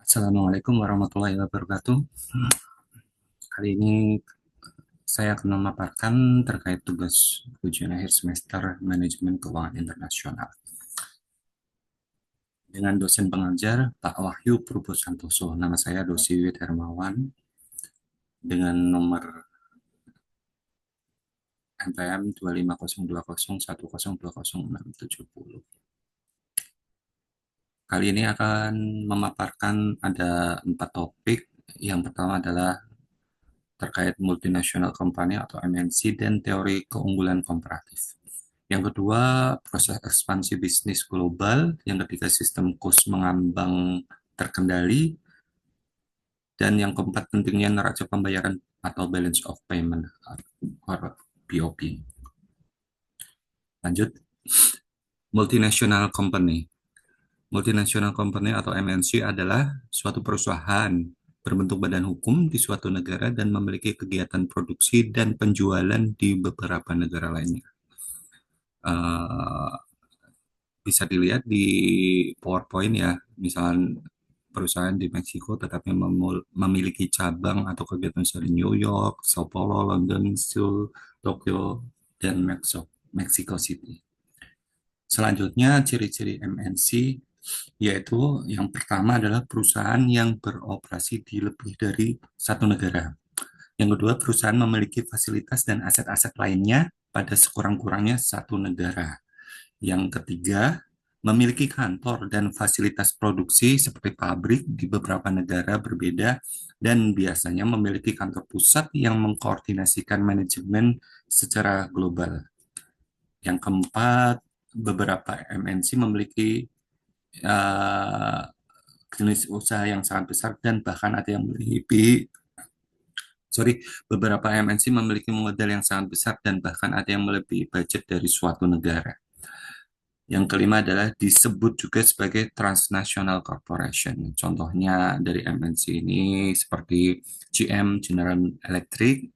Assalamualaikum warahmatullahi wabarakatuh. Kali ini saya akan memaparkan terkait tugas ujian akhir semester Manajemen Keuangan Internasional dengan dosen pengajar Pak Wahyu Purbosantoso. Nama saya Dosi Wid Hermawan dengan nomor NPM 2502010102060. Kali ini akan memaparkan ada 4 topik. Yang pertama adalah terkait multinational company atau MNC dan teori keunggulan komparatif. Yang kedua, proses ekspansi bisnis global. Yang ketiga, sistem cost mengambang terkendali. Dan yang keempat, pentingnya neraca pembayaran atau balance of payment atau BOP. Lanjut, multinational company. Multinational company atau MNC adalah suatu perusahaan berbentuk badan hukum di suatu negara dan memiliki kegiatan produksi dan penjualan di beberapa negara lainnya. Uh, Bisa dilihat di PowerPoint ya, misalnya perusahaan di Meksiko tetapi memiliki cabang atau kegiatan di New York, Sao Paulo, London, Seoul, Tokyo, dan Mexico City. Selanjutnya, ciri-ciri MNC yaitu yang pertama adalah perusahaan yang beroperasi di lebih dari satu negara. Yang kedua, perusahaan memiliki fasilitas dan aset-aset lainnya pada sekurang-kurangnya satu negara. Yang ketiga, memiliki kantor dan fasilitas produksi seperti pabrik di beberapa negara berbeda dan biasanya memiliki kantor pusat yang mengkoordinasikan manajemen secara global. Yang keempat, beberapa MNC memiliki uh, jenis usaha yang sangat besar dan bahkan ada yang melebihi beberapa MNC memiliki modal yang sangat besar dan bahkan ada yang melebihi budget dari suatu negara. Yang kelima adalah disebut juga sebagai transnational corporation. Contohnya dari MNC ini seperti GM, General Electric,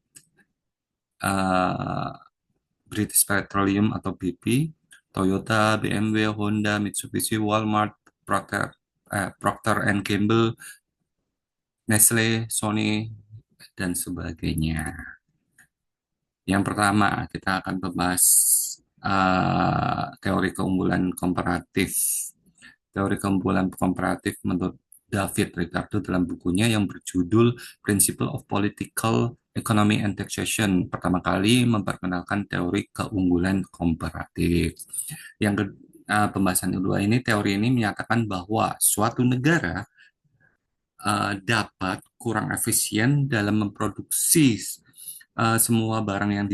uh, British Petroleum atau BP, Toyota, BMW, Honda, Mitsubishi, Walmart, Procter and Gamble, Nestle, Sony, dan sebagainya. Yang pertama, kita akan membahas teori keunggulan komparatif. Teori keunggulan komparatif menurut David Ricardo dalam bukunya yang berjudul Principle of Political Economy and Taxation pertama kali memperkenalkan teori keunggulan komparatif. Yang pembahasan kedua ini, teori ini menyatakan bahwa suatu negara dapat kurang efisien dalam memproduksi semua barang yang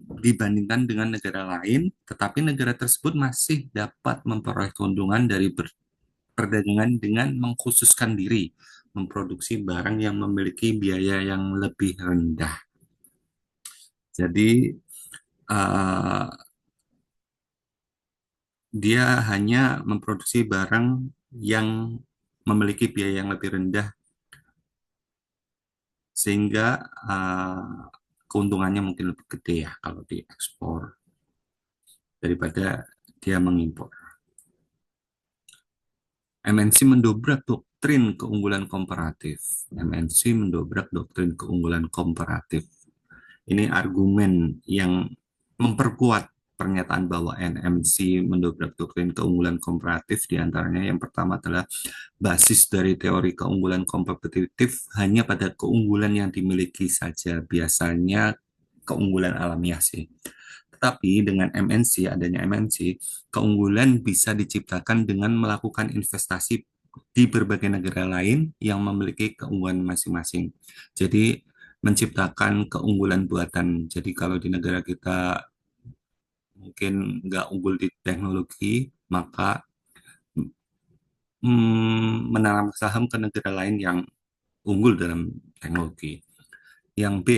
dibandingkan dengan negara lain, tetapi negara tersebut masih dapat memperoleh keuntungan dari perdagangan dengan mengkhususkan diri memproduksi barang yang memiliki biaya yang lebih rendah. Jadi dia hanya memproduksi barang yang memiliki biaya yang lebih rendah sehingga keuntungannya mungkin lebih gede ya kalau diekspor daripada dia mengimpor. MNC mendobrak doktrin keunggulan komparatif. MNC mendobrak doktrin keunggulan komparatif. Ini argumen yang memperkuat pernyataan bahwa NMC mendobrak doktrin keunggulan komparatif. Di antaranya yang pertama adalah basis dari teori keunggulan kompetitif hanya pada keunggulan yang dimiliki saja. Biasanya keunggulan alamiah sih. Tetapi dengan MNC, adanya MNC, keunggulan bisa diciptakan dengan melakukan investasi di berbagai negara lain yang memiliki keunggulan masing-masing. Jadi menciptakan keunggulan buatan. Jadi kalau di negara kita mungkin nggak unggul di teknologi, maka menanam saham ke negara lain yang unggul dalam teknologi. Yang B,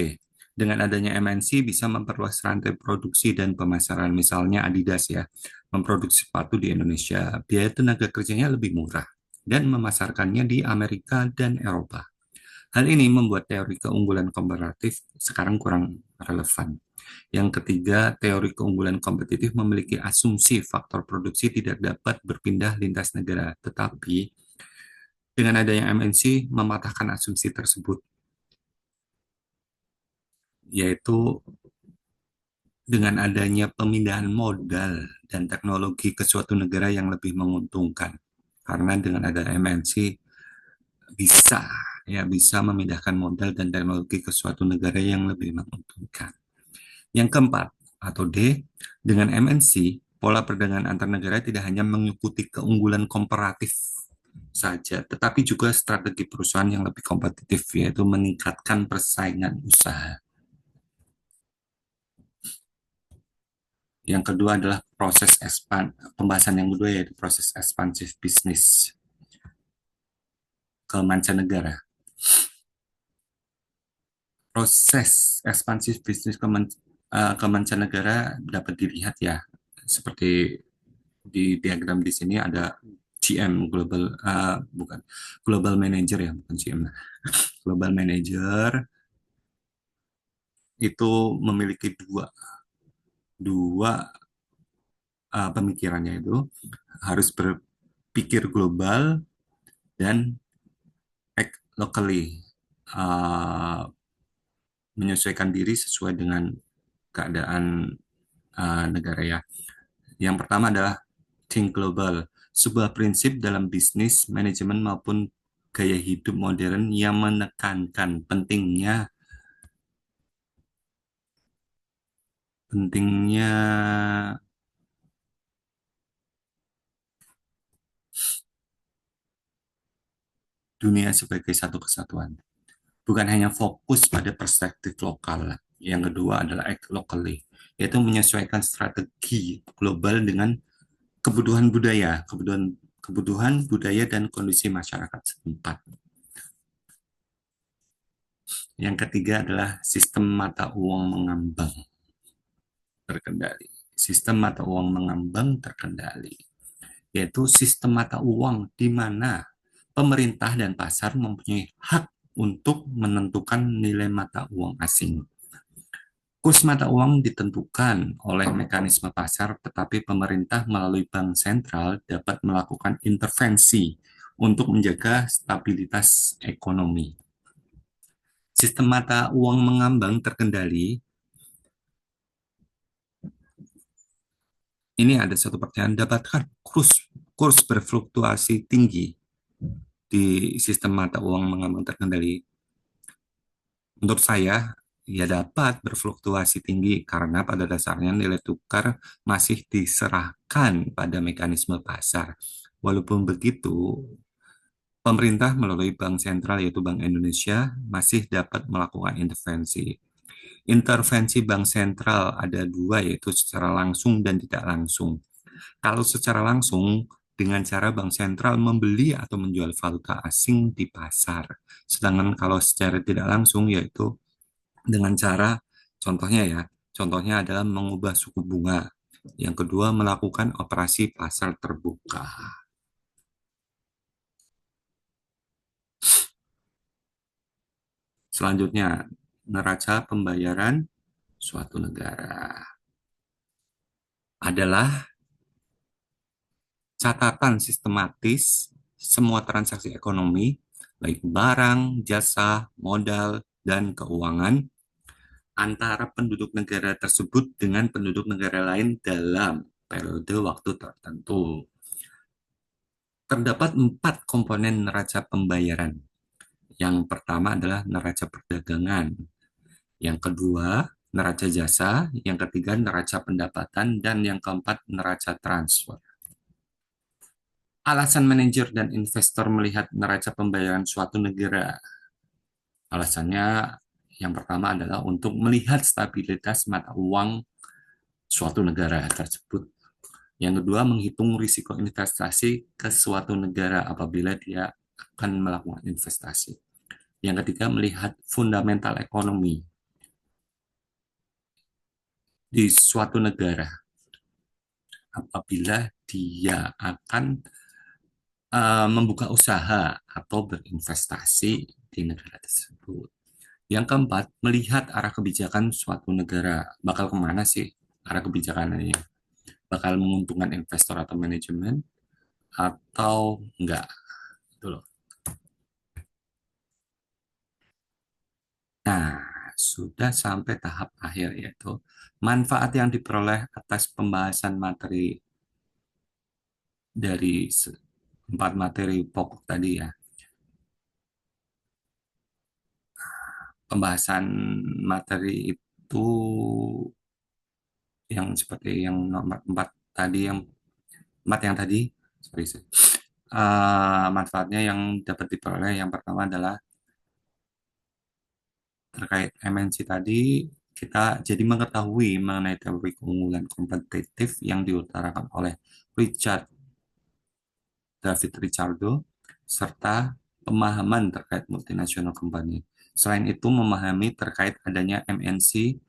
dengan adanya MNC bisa memperluas rantai produksi dan pemasaran. Misalnya Adidas ya, memproduksi sepatu di Indonesia, biaya tenaga kerjanya lebih murah dan memasarkannya di Amerika dan Eropa. Hal ini membuat teori keunggulan komparatif sekarang kurang relevan. Yang ketiga, teori keunggulan kompetitif memiliki asumsi faktor produksi tidak dapat berpindah lintas negara, tetapi Dengan adanya MNC mematahkan asumsi tersebut, yaitu dengan adanya pemindahan modal dan teknologi ke suatu negara yang lebih menguntungkan. Karena dengan ada MNC bisa bisa memindahkan modal dan teknologi ke suatu negara yang lebih menguntungkan. Yang keempat atau D, dengan MNC pola perdagangan antar negara tidak hanya mengikuti keunggulan komparatif saja, tetapi juga strategi perusahaan yang lebih kompetitif, yaitu meningkatkan persaingan usaha. Yang kedua adalah pembahasan yang kedua yaitu proses ekspansif bisnis ke mancanegara. Proses ekspansif bisnis ke mancanegara dapat dilihat ya, seperti di diagram di sini ada GM bukan Global Manager ya, bukan GM. Global Manager itu memiliki dua pemikirannya itu harus berpikir global dan act locally, uh, menyesuaikan diri sesuai dengan keadaan negara ya. Yang pertama adalah think global, sebuah prinsip dalam bisnis, manajemen maupun gaya hidup modern yang menekankan pentingnya dunia sebagai satu kesatuan. Bukan hanya fokus pada perspektif lokal. Yang kedua adalah act locally, yaitu menyesuaikan strategi global dengan kebutuhan budaya dan kondisi masyarakat setempat. Yang ketiga adalah sistem mata uang mengambang terkendali. Sistem mata uang mengambang terkendali, yaitu sistem mata uang di mana pemerintah dan pasar mempunyai hak untuk menentukan nilai mata uang asing. Kurs mata uang ditentukan oleh mekanisme pasar, tetapi pemerintah melalui bank sentral dapat melakukan intervensi untuk menjaga stabilitas ekonomi. Sistem mata uang mengambang terkendali. Ini ada satu pertanyaan, dapatkah kurs berfluktuasi tinggi di sistem mata uang mengambang terkendali? Menurut saya, ya dapat berfluktuasi tinggi karena pada dasarnya nilai tukar masih diserahkan pada mekanisme pasar. Walaupun begitu, pemerintah melalui Bank Sentral yaitu Bank Indonesia masih dapat melakukan intervensi. Intervensi Bank Sentral ada dua, yaitu secara langsung dan tidak langsung. Kalau secara langsung, dengan cara Bank Sentral membeli atau menjual valuta asing di pasar. Sedangkan kalau secara tidak langsung, yaitu dengan cara, contohnya adalah mengubah suku bunga. Yang kedua, melakukan operasi pasar terbuka. Selanjutnya, neraca pembayaran suatu negara adalah catatan sistematis semua transaksi ekonomi, baik barang, jasa, modal, dan keuangan antara penduduk negara tersebut dengan penduduk negara lain dalam periode waktu tertentu. Terdapat 4 komponen neraca pembayaran. Yang pertama adalah neraca perdagangan. Yang kedua, neraca jasa. Yang ketiga, neraca pendapatan. Dan yang keempat, neraca transfer. Alasan manajer dan investor melihat neraca pembayaran suatu negara. Alasannya yang pertama adalah untuk melihat stabilitas mata uang suatu negara tersebut. Yang kedua, menghitung risiko investasi ke suatu negara apabila dia akan melakukan investasi. Yang ketiga, melihat fundamental ekonomi di suatu negara apabila dia akan membuka usaha atau berinvestasi di negara tersebut. Yang keempat, melihat arah kebijakan suatu negara. Bakal kemana sih arah kebijakannya? Bakal menguntungkan investor atau manajemen atau enggak? Itu loh. Nah, sudah sampai tahap akhir yaitu manfaat yang diperoleh atas pembahasan materi dari empat materi pokok tadi ya. Pembahasan materi itu yang seperti yang nomor empat tadi, yang empat yang tadi, sorry, sorry. Manfaatnya yang dapat diperoleh yang pertama adalah terkait MNC tadi, kita jadi mengetahui mengenai teori keunggulan kompetitif yang diutarakan oleh Richard David Ricardo, serta pemahaman terkait multinational company. Selain itu, memahami terkait adanya MNC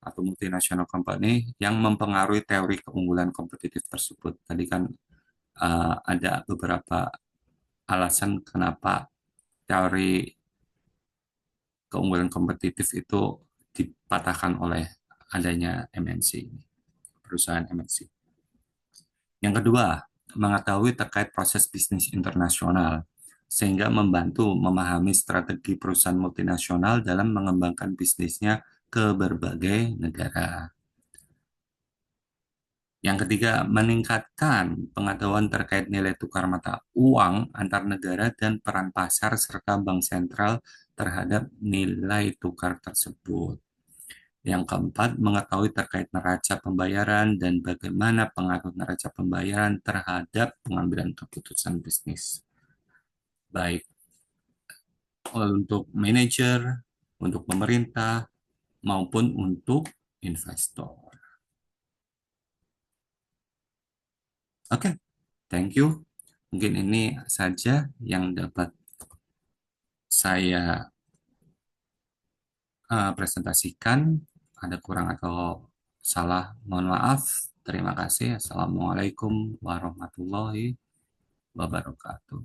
atau multinational company yang mempengaruhi teori keunggulan kompetitif tersebut. Tadi kan ada beberapa alasan kenapa teori keunggulan kompetitif itu dipatahkan oleh adanya MNC, perusahaan MNC. Yang kedua, mengetahui terkait proses bisnis internasional, sehingga membantu memahami strategi perusahaan multinasional dalam mengembangkan bisnisnya ke berbagai negara. Yang ketiga, meningkatkan pengetahuan terkait nilai tukar mata uang antar negara dan peran pasar serta bank sentral terhadap nilai tukar tersebut. Yang keempat, mengetahui terkait neraca pembayaran dan bagaimana pengaruh neraca pembayaran terhadap pengambilan keputusan bisnis, baik untuk manajer, untuk pemerintah, maupun untuk investor. Oke, thank you. Mungkin ini saja yang dapat saya presentasikan. Ada kurang atau salah, mohon maaf. Terima kasih. Assalamualaikum warahmatullahi wabarakatuh.